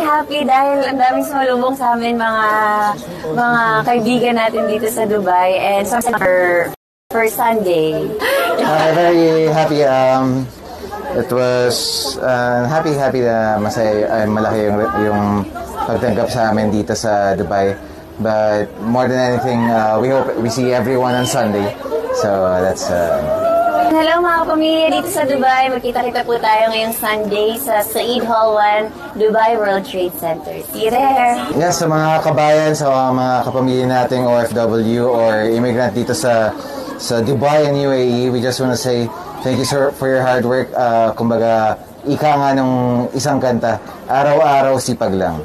happy dahil ang daming sumalubong sa amin mga kaibigan natin dito sa Dubai and for Sunday. Very happy. It was happy na masaya, malaki yung pagtanggap sa amin dito sa Dubai. But more than anything, we hope we see everyone on Sunday. So that's... Hello mga kapamilya dito sa Dubai. Magkita-kita po tayo ngayong Sunday sa Said Hall 1, Dubai World Trade Center. See you there! Yes, sa mga kabayan, sa mga kapamilya nating OFW or immigrant dito sa Dubai and UAE, we just want to say thank you sir for your hard work. Kumbaga, ika nga nung isang kanta, araw-araw sipag lang.